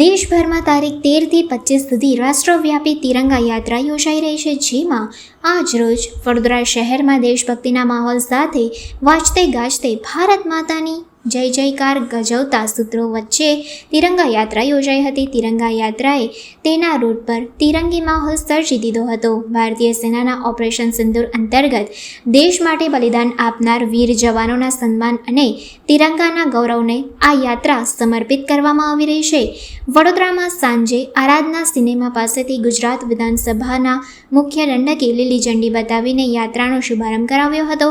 દેશભરમાં તારીખ 13 થી 25 સુધી રાષ્ટ્રવ્યાપી તિરંગા યાત્રા યોજાઈ રહી છે, જેમાં આજ રોજ વડોદરા શહેરમાં દેશભક્તિના માહોલ સાથે વાજતે ગાજતે ભારત માતાની જય જયકાર ગજવતા સૂત્રો વચ્ચે તિરંગા યાત્રા યોજાઈ હતી. તિરંગા યાત્રાએ તેના રૂટ પર તિરંગી માહોલ સર્જી દીધો હતો. ભારતીય સેનાના ઓપરેશન સિંદૂર અંતર્ગત દેશ માટે બલિદાન આપનાર વીર જવાનોના સન્માન અને તિરંગાના ગૌરવને આ યાત્રા સમર્પિત કરવામાં આવી રહી છે. વડોદરામાં સાંજે આરાધના સિનેમા પાસેથી ગુજરાત વિધાનસભાના મુખ્ય દંડકે લીલી ઝંડી બતાવીને યાત્રાનો શુભારંભ કરાવ્યો હતો.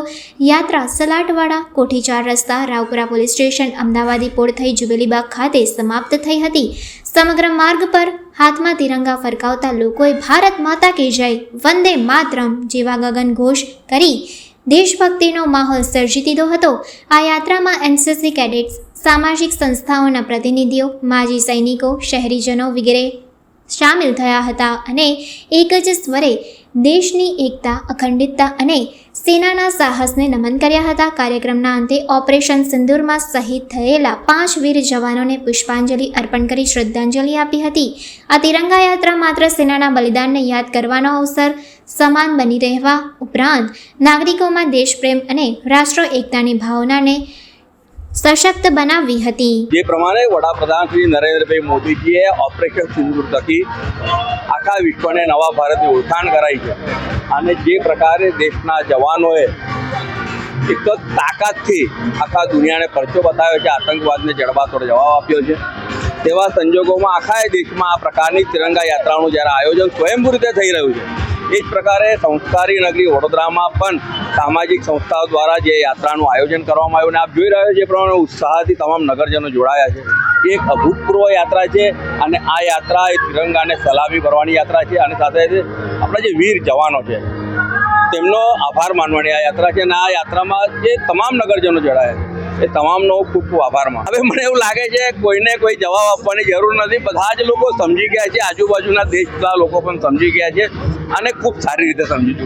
યાત્રા સલાટવાડા, કોઠીચાર રસ્તા, રાવપુરા પોલીસ સ્ટેશન, અમદાવાદી પોળ થઈ જુબેલીબાગ ખાતે સમાપ્ત થઈ હતી. સમગ્ર માર્ગ પર હાથમાં તિરંગા ફરકાવતા લોકોએ ભારત માતા કી જય, વંદે માતરમ જેવા ગગન ઘોષ કરી દેશભક્તિનો માહોલ સર્જી દીધો હતો. આ યાત્રામાં એનસીસી કેડેટ્સ, સામાજિક સંસ્થાઓના પ્રતિનિધિઓ, માજી સૈનિકો, શહેરીજનો વગેરે સામેલ થયા હતા અને એક જ સ્વરે દેશની એકતા, અખંડિતતા અને સેનાના સાહસને નમન કર્યા હતા. કાર્યક્રમના અંતે ઓપરેશન સિંદૂરમાં શહીદ થયેલા 5 વીર જવાનોને પુષ્પાંજલિ અર્પણ કરી શ્રદ્ધાંજલિ આપી હતી. આ તિરંગા યાત્રા માત્ર સેનાના બલિદાનને યાદ કરવાનો અવસર સમાન બની રહેવા ઉપરાંત નાગરિકોમાં દેશપ્રેમ અને રાષ્ટ્ર એકતાની ભાવનાને સશક્ત બનાવી હતી. જે પ્રમાણે વડાપ્રધાન શ્રી નરેન્દ્રભાઈ મોદીજીએ ઓપરેશન સિંદૂર થકી આખા વિશ્વને નવા ભારતની ઓળખાણ કરાઈ છે અને જે પ્રકારે દેશના જવાનોએ એક જ તાકાતથી આખા દુનિયાને પરચો બતાવ્યો છે, આતંકવાદને જડબાતોડ જવાબ આપ્યો છે, તેવા સંજોગોમાં આખા દેશમાં આ પ્રકારની તિરંગા યાત્રાનું જ્યારે આયોજન સ્વયંભૂ રીતે થઈ રહ્યું છે, એ જ પ્રકારે સંસ્કારી નગરી વડોદરામાં પણ સામાજિક સંસ્થાઓ દ્વારા જે યાત્રાનું આયોજન કરવામાં આવ્યું અને આપ જોઈ રહ્યો છે એ પ્રમાણે ઉત્સાહથી તમામ નગરજનો જોડાયા છે. એક અભૂતપૂર્વ યાત્રા છે અને આ યાત્રા એ તિરંગાને સલામી ભરવાની યાત્રા છે અને સાથે આપણા જે વીર જવાનો છે તેમનો આભાર માનવાની આ યાત્રા છે અને આ યાત્રામાં જે તમામ નગરજનો જોડાયા છે એ તમામનો ખૂબ ખૂબ આભાર માન. હવે મને એવું લાગે છે કોઈને કોઈ જવાબ આપવાની જરૂર નથી, બધા જ લોકો સમજી ગયા છે, આજુબાજુના દેશના લોકો પણ સમજી ગયા છે અને ખૂબ સારી રીતે સમજી